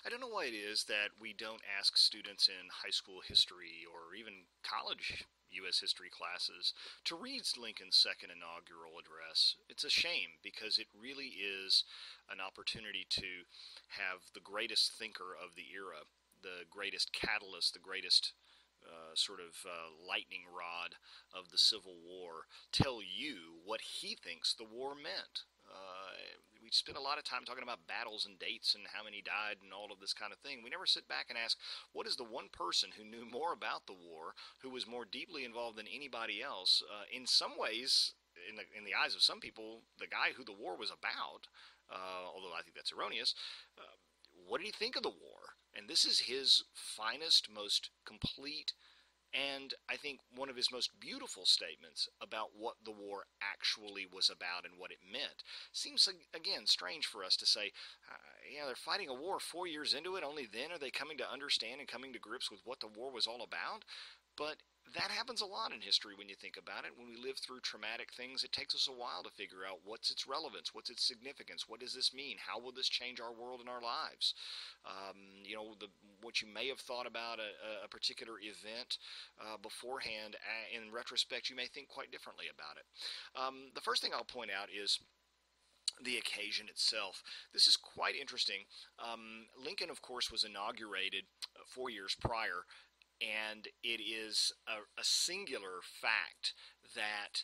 I don't know why it is that we don't ask students in high school history or even college U.S. history classes to read Lincoln's second inaugural address. It's a shame because it really is an opportunity to have the greatest thinker of the era, the greatest catalyst, the greatest lightning rod of the Civil War tell you what he thinks the war meant. We spend a lot of time talking about battles and dates and how many died and all of this kind of thing. We never sit back and ask, what is the one person who knew more about the war, who was more deeply involved than anybody else? In some ways, in the eyes of some people, the guy who the war was about, although I think that's erroneous, what did he think of the war? And this is his finest, most complete, and I think one of his most beautiful statements about what the war actually was about and what it meant. Seems, again, strange for us to say, yeah, they're fighting a war 4 years into it, only then are they coming to understand and coming to grips with what the war was all about. But that happens a lot in history when you think about it. When we live through traumatic things, it takes us a while to figure out what's its relevance, what's its significance, what does this mean, how will this change our world and our lives. What you may have thought about a particular event beforehand, in retrospect, you may think quite differently about it. The first thing I'll point out is the occasion itself. This is quite interesting. Lincoln, of course, was inaugurated 4 years prior, and it is a singular fact that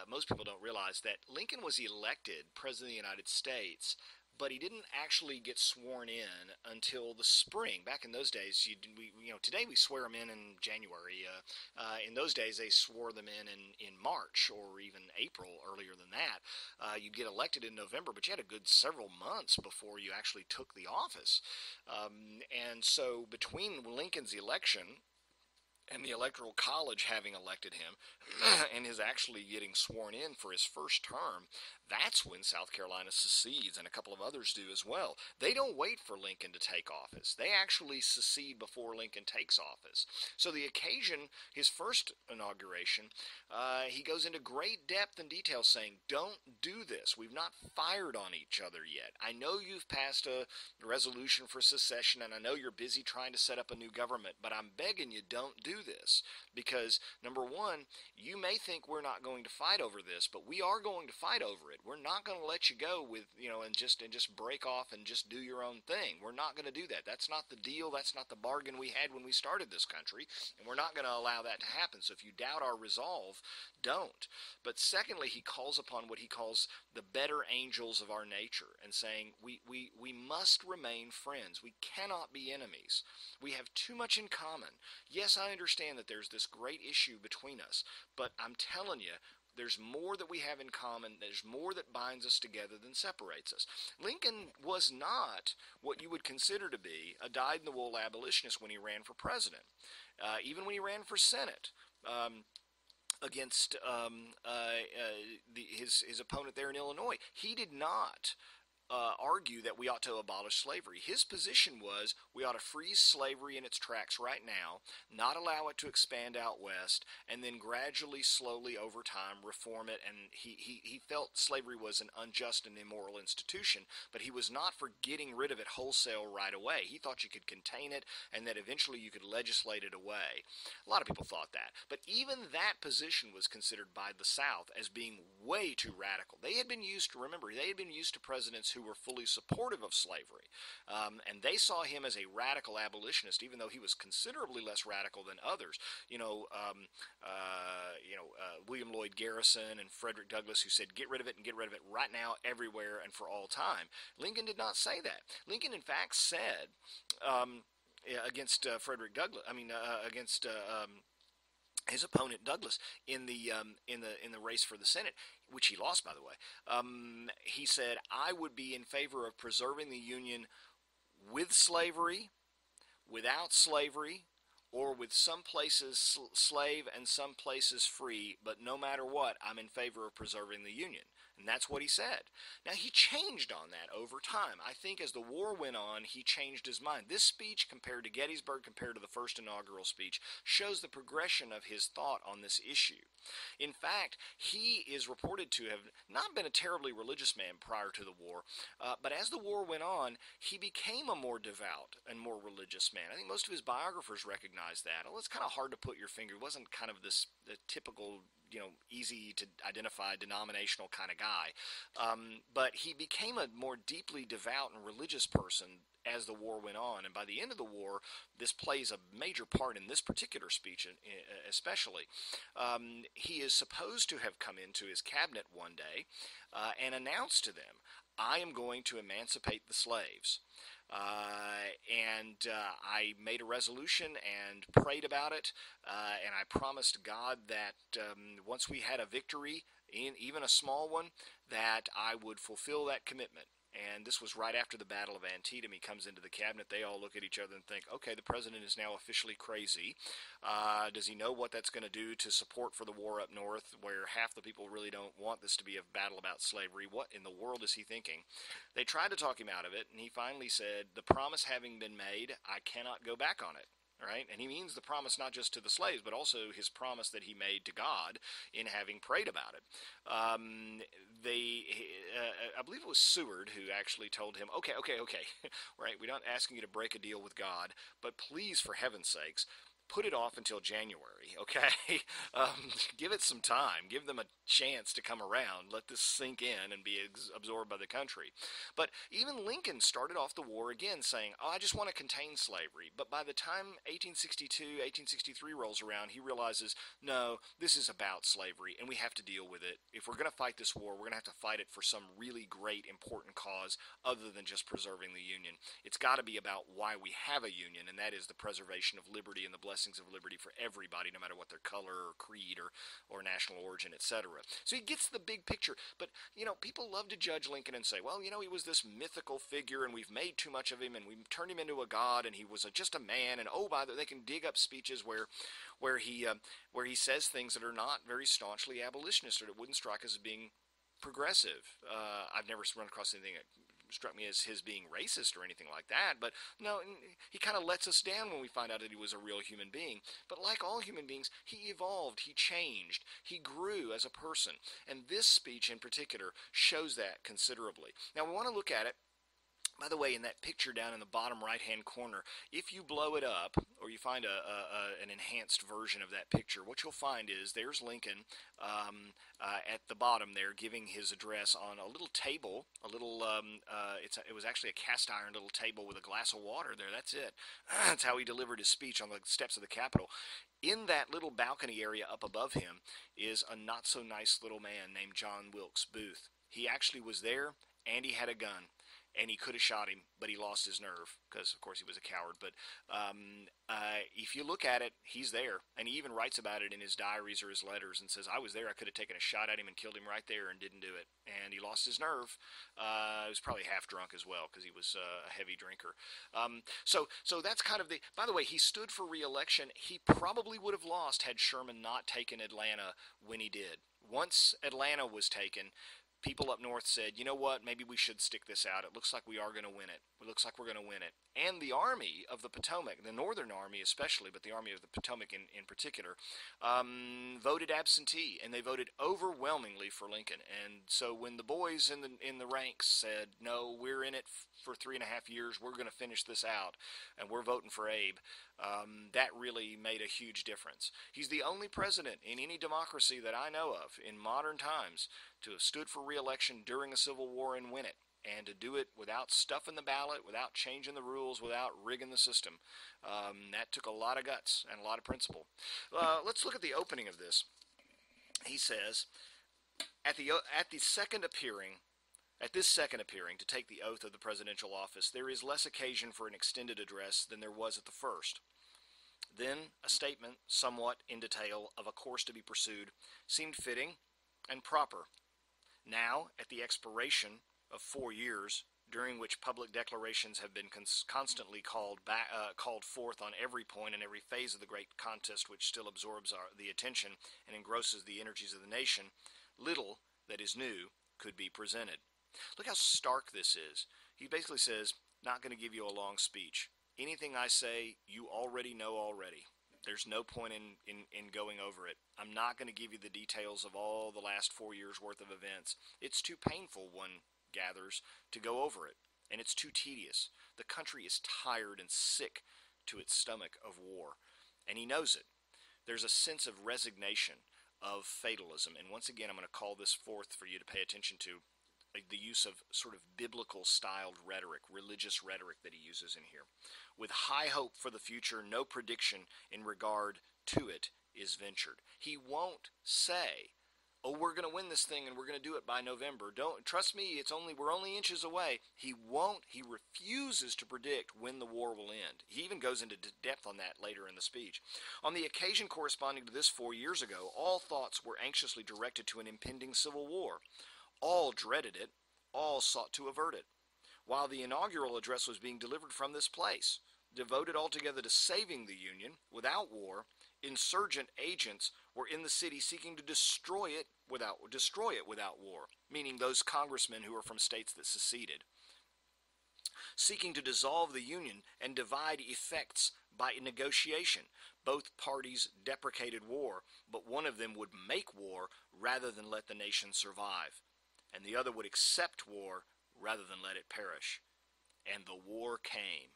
most people don't realize that Lincoln was elected President of the United States, but he didn't actually get sworn in until the spring. Back in those days, today we swear them in January. In those days, they swore them in March or even April, earlier than that. You'd get elected in November, but you had a good several months before you actually took the office. And so between Lincoln's election and the Electoral College having elected him, and his actually getting sworn in for his first term, that's when South Carolina secedes, and a couple of others do as well. They don't wait for Lincoln to take office. They actually secede before Lincoln takes office. So the occasion, his first inauguration, he goes into great depth and detail saying, don't do this. We've not fired on each other yet. I know you've passed a resolution for secession, and I know you're busy trying to set up a new government, but I'm begging you, don't do this, because number one, you may think we're not going to fight over this, but we are going to fight over it. We're not going to let you go with, and just break off and just do your own thing. We're not going to do that. That's not the deal. That's not the bargain we had when we started this country, and we're not going to allow that to happen. So if you doubt our resolve, don't. But secondly, he calls upon what he calls the better angels of our nature, and saying we must remain friends. We cannot be enemies. We have too much in common. Yes, I understand that there's this great issue between us, but I'm telling you, there's more that we have in common. There's more that binds us together than separates us. Lincoln was not what you would consider to be a dyed-in-the-wool abolitionist when he ran for president. Even when he ran for Senate, against his opponent there in Illinois, he did not argue that we ought to abolish slavery. His position was we ought to freeze slavery in its tracks right now, not allow it to expand out west, and then gradually, slowly, over time, reform it. And he felt slavery was an unjust and immoral institution, but he was not for getting rid of it wholesale right away. He thought you could contain it and that eventually you could legislate it away. A lot of people thought that. But even that position was considered by the South as being way too radical. They had been used to presidents who were fully supportive of slavery, and they saw him as a radical abolitionist, even though he was considerably less radical than others. William Lloyd Garrison and Frederick Douglass, who said, "Get rid of it and get rid of it right now, everywhere and for all time." Lincoln did not say that. Lincoln, in fact, said against Frederick Douglass, against his opponent Douglass in the race for the Senate, which he lost, by the way. He said, "I would be in favor of preserving the Union with slavery, without slavery, or with some places slave and some places free, but no matter what, I'm in favor of preserving the Union." And that's what he said. Now, he changed on that over time. I think as the war went on, he changed his mind. This speech, compared to Gettysburg, compared to the first inaugural speech, shows the progression of his thought on this issue. In fact, he is reported to have not been a terribly religious man prior to the war, but as the war went on, he became a more devout and more religious man. I think most of his biographers recognize that. Well, it's kind of hard to put your finger. He wasn't kind of this typical, easy to identify denominational kind of guy. But he became a more deeply devout and religious person as the war went on. And by the end of the war, this plays a major part in this particular speech especially. He is supposed to have come into his cabinet one day and announced to them, I am going to emancipate the slaves. I made a resolution and prayed about it, and I promised God that once we had a victory, even a small one, that I would fulfill that commitment. And this was right after the Battle of Antietam. He comes into the cabinet. They all look at each other and think, okay, the president is now officially crazy. Does he know what that's going to do to support for the war up north, where half the people really don't want this to be a battle about slavery? What in the world is he thinking? They tried to talk him out of it, and he finally said, the promise having been made, I cannot go back on it. Right? And he means the promise not just to the slaves, but also his promise that he made to God in having prayed about it. I believe it was Seward who actually told him, okay, right, we're not asking you to break a deal with God, but please, for heaven's sakes, put it off until January, okay? Give it some time. Give them a chance to come around. Let this sink in and be absorbed by the country. But even Lincoln started off the war again saying, I just want to contain slavery. But by the time 1862, 1863 rolls around, he realizes, no, this is about slavery, and we have to deal with it. If we're going to fight this war, we're going to have to fight it for some really great, important cause other than just preserving the Union. It's got to be about why we have a Union, and that is the preservation of liberty and the blessings of liberty for everybody, no matter what their color or creed or national origin, etc. So he gets the big picture. But, people love to judge Lincoln and say, well, he was this mythical figure and we've made too much of him and we've turned him into a god and he was just a man. And they can dig up speeches where he says things that are not very staunchly abolitionist or that wouldn't strike us as being progressive. I've never run across anything that struck me as his being racist or anything like that, but no, he kind of lets us down when we find out that he was a real human being. But like all human beings, he evolved, he changed, he grew as a person, and this speech in particular shows that considerably. Now we want to look at it. By the way, in that picture down in the bottom right-hand corner, if you blow it up or you find an enhanced version of that picture, what you'll find is there's Lincoln at the bottom there giving his address on a little table, it was actually a cast iron little table with a glass of water there. That's it. That's how he delivered his speech on the steps of the Capitol. In that little balcony area up above him is a not-so-nice little man named John Wilkes Booth. He actually was there, and he had a gun. And he could have shot him, but he lost his nerve because, of course, he was a coward. But if you look at it, he's there. And he even writes about it in his diaries or his letters and says, I was there. I could have taken a shot at him and killed him right there and didn't do it. And he lost his nerve. He was probably half drunk as well because he was a heavy drinker. So that's kind of by the way, he stood for re-election. He probably would have lost had Sherman not taken Atlanta when he did. Once Atlanta was taken, people up north said, you know what, maybe we should stick this out. It looks like we are going to win it. It looks like we're going to win it. And the Army of the Potomac, the Northern Army especially, but the Army of the Potomac in particular, voted absentee, and they voted overwhelmingly for Lincoln. And so when the boys in the ranks said, no, we're in it for 3.5 years, we're going to finish this out, and we're voting for Abe, that really made a huge difference. He's the only president in any democracy that I know of in modern times to have stood for re-election during a civil war and win it, and to do it without stuffing the ballot, without changing the rules, without rigging the system. That took a lot of guts and a lot of principle. Let's look at the opening of this. He says, at this second appearing to take the oath of the presidential office, there is less occasion for an extended address than there was at the first. Then a statement, somewhat in detail, of a course to be pursued seemed fitting and proper. Now, at the expiration of 4 years, during which public declarations have been constantly called forth on every point and every phase of the great contest which still absorbs the attention and engrosses the energies of the nation, little that is new could be presented. Look how stark this is. He basically says, not going to give you a long speech. Anything I say, you already know already. There's no point in going over it. I'm not going to give you the details of all the last 4 years' worth of events. It's too painful, one gathers, to go over it, and it's too tedious. The country is tired and sick to its stomach of war, and he knows it. There's a sense of resignation, of fatalism, and once again, I'm going to call this forth for you to pay attention to, the use of sort of biblical styled rhetoric, religious rhetoric that he uses in here. With high hope for the future, no prediction in regard to it is ventured. He won't say, oh, we're going to win this thing and we're going to do it by November. Don't trust me, we're only inches away. He refuses to predict when the war will end. He even goes into depth on that later in the speech. On the occasion corresponding to this 4 years ago, all thoughts were anxiously directed to an impending civil war. All dreaded it, all sought to avert it. While the inaugural address was being delivered from this place, devoted altogether to saving the Union without war, insurgent agents were in the city seeking to destroy it without war, meaning those congressmen who were from states that seceded, seeking to dissolve the Union and divide effects by negotiation. Both parties deprecated war, but one of them would make war rather than let the nation survive, and the other would accept war rather than let it perish. And the war came.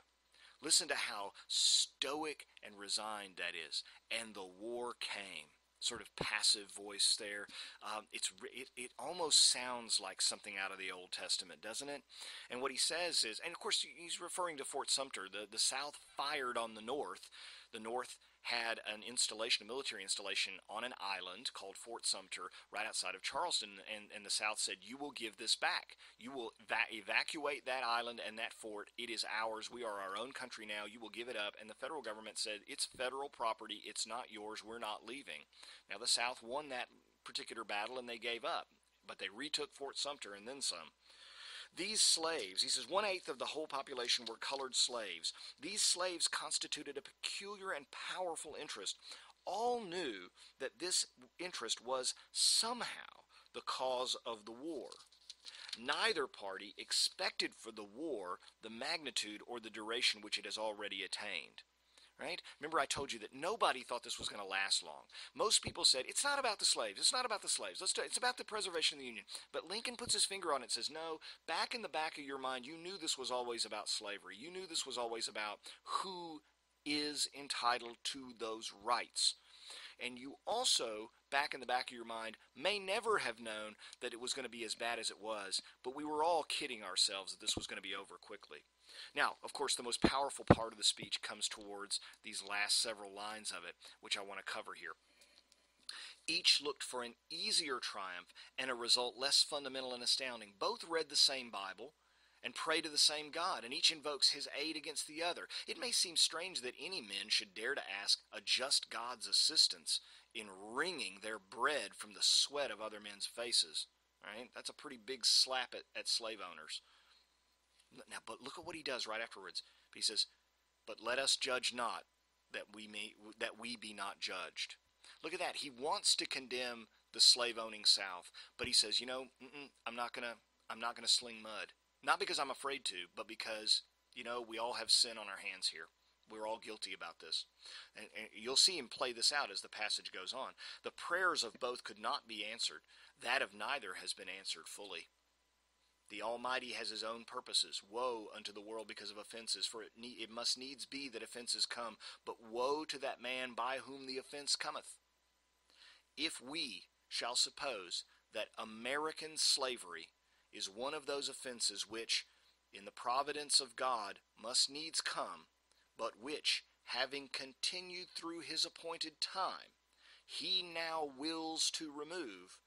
Listen to how stoic and resigned that is. And the war came. Sort of passive voice there. It almost sounds like something out of the Old Testament, doesn't it? And what he says is, and of course he's referring to Fort Sumter. The South fired on the North. The North had a military installation on an island called Fort Sumter right outside of Charleston, and the South said, you will give this back. You will evacuate that island and that fort. It is ours. We are our own country now. You will give it up. And the federal government said, it's federal property. It's not yours. We're not leaving. Now, the South won that particular battle, and they gave up. But they retook Fort Sumter and then some. These slaves, he says, 1/8 of the whole population were colored slaves. These slaves constituted a peculiar and powerful interest. All knew that this interest was somehow the cause of the war. Neither party expected for the war the magnitude or the duration which it has already attained. Right? Remember, I told you that nobody thought this was going to last long. Most people said, it's not about the slaves. It's not about the slaves. It's about the preservation of the Union. But Lincoln puts his finger on it and says, no, back in the back of your mind, you knew this was always about slavery. You knew this was always about who is entitled to those rights. And you also, back in the back of your mind, may never have known that it was going to be as bad as it was, but we were all kidding ourselves that this was going to be over quickly. Now, of course, the most powerful part of the speech comes towards these last several lines of it, which I want to cover here. Each looked for an easier triumph and a result less fundamental and astounding. Both read the same Bible and pray to the same God, and each invokes his aid against the other. It may seem strange that any men should dare to ask a just God's assistance in wringing their bread from the sweat of other men's faces. Right? That's a pretty big slap at slave owners. Now, but look at what he does right afterwards. He says, but let us judge not, that we be not judged. Look at that. He wants to condemn the slave-owning South, but he says, I'm not gonna sling mud. Not because I'm afraid to, but because, we all have sin on our hands here. We're all guilty about this. And you'll see him play this out as the passage goes on. The prayers of both could not be answered. That of neither has been answered fully. The Almighty has his own purposes. Woe unto the world because of offenses, for it must needs be that offenses come, but woe to that man by whom the offense cometh. If we shall suppose that American slavery is one of those offenses which, in the providence of God, must needs come, but which, having continued through his appointed time, he now wills to remove,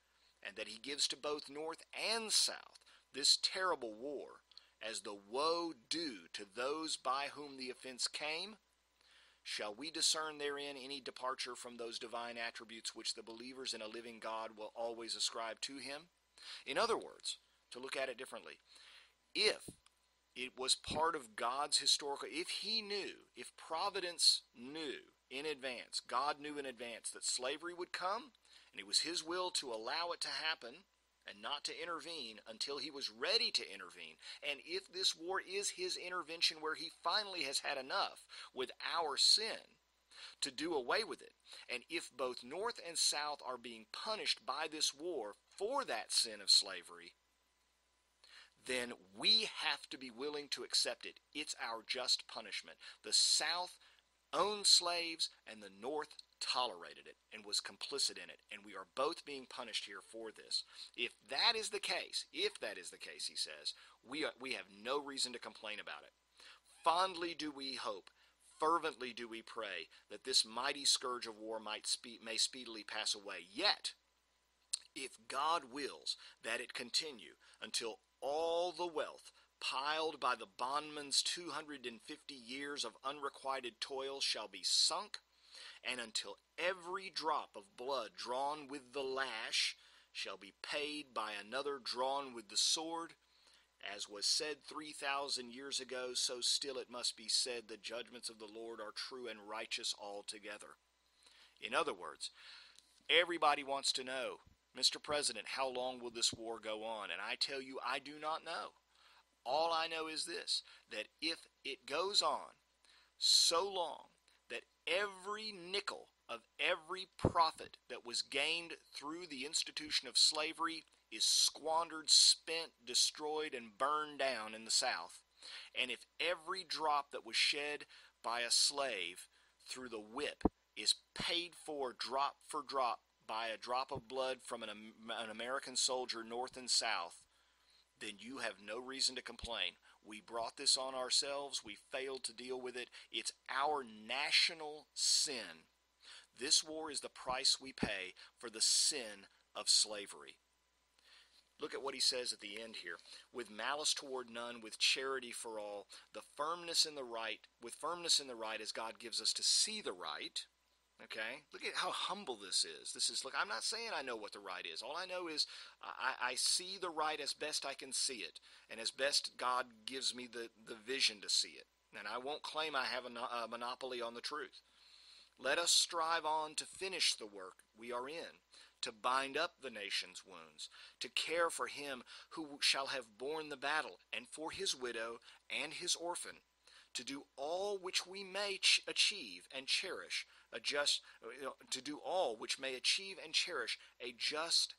and that he gives to both North and South this terrible war, as the woe due to those by whom the offense came, shall we discern therein any departure from those divine attributes which the believers in a living God will always ascribe to him? In other words, to look at it differently, if it was part of God's historical, if he knew, if Providence knew in advance, God knew in advance that slavery would come, and it was his will to allow it to happen, and not to intervene until he was ready to intervene. And if this war is his intervention where he finally has had enough with our sin, to do away with it, and if both North and South are being punished by this war for that sin of slavery, then we have to be willing to accept it. It's our just punishment. The South owned slaves, and the North tolerated it and was complicit in it, and we are both being punished here for this. If that is the case, he says, we have no reason to complain about it. Fondly do we hope, fervently do we pray that this mighty scourge of war may speedily pass away. Yet, if God wills that it continue until all the wealth piled by the bondman's 250 years of unrequited toil shall be sunk, and until every drop of blood drawn with the lash shall be paid by another drawn with the sword, as was said 3,000 years ago, so still it must be said, the judgments of the Lord are true and righteous altogether. In other words, everybody wants to know, Mr. President, how long will this war go on? And I tell you, I do not know. All I know is this, that if it goes on so long that every nickel of every profit that was gained through the institution of slavery is squandered, spent, destroyed, and burned down in the South, and if every drop that was shed by a slave through the whip is paid for drop by a drop of blood from an American soldier North and South, then you have no reason to complain. We brought this on ourselves. We failed to deal with it. It's our national sin. This war is the price we pay for the sin of slavery. Look at what he says at the end here. With malice toward none, with charity for all, with firmness in the right as God gives us to see the right. Okay? Look at how humble this is. Look, I'm not saying I know what the right is. All I know is I see the right as best I can see it, and as best God gives me the vision to see it. And I won't claim I have a monopoly on the truth. Let us strive on to finish the work we are in, to bind up the nation's wounds, to care for him who shall have borne the battle, and for his widow and his orphan, to do all which we may achieve and cherish a just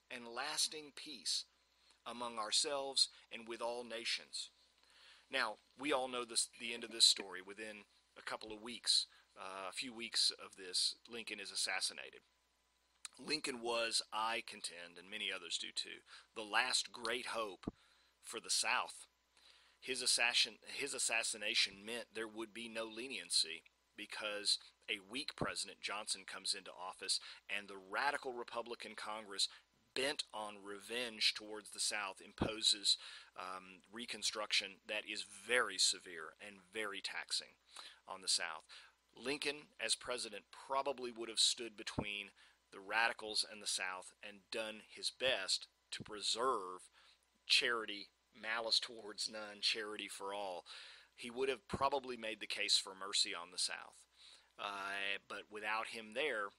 and lasting peace among ourselves and with all nations. Now, we all know the end of this story. Within a couple of weeks, a few weeks of this, Lincoln is assassinated. Lincoln was, I contend, and many others do too, the last great hope for the South. His assassination meant there would be no leniency, because a weak President Johnson comes into office, and the radical Republican Congress, bent on revenge towards the South, imposes Reconstruction that is very severe and very taxing on the South. Lincoln, as president, probably would have stood between the radicals and the South and done his best to preserve charity, malice towards none, charity for all. He would have probably made the case for mercy on the South. But without him there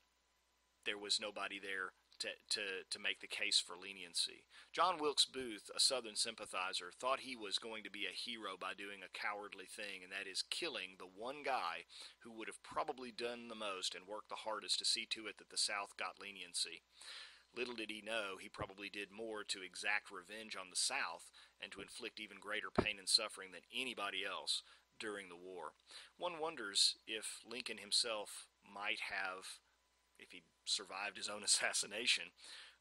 was nobody there to make the case for leniency. John Wilkes Booth, a Southern sympathizer, thought he was going to be a hero by doing a cowardly thing, and that is killing the one guy who would have probably done the most and worked the hardest to see to it that the South got leniency. Little did he know he probably did more to exact revenge on the South and to inflict even greater pain and suffering than anybody else during the war. One wonders if Lincoln himself might have, if he survived his own assassination,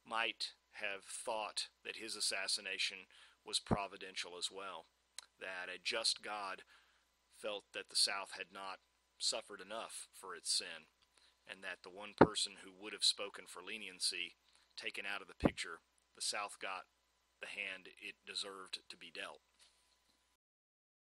might have thought that his assassination was providential as well, that a just God felt that the South had not suffered enough for its sin, and that the one person who would have spoken for leniency taken out of the picture, the South got the hand it deserved to be dealt.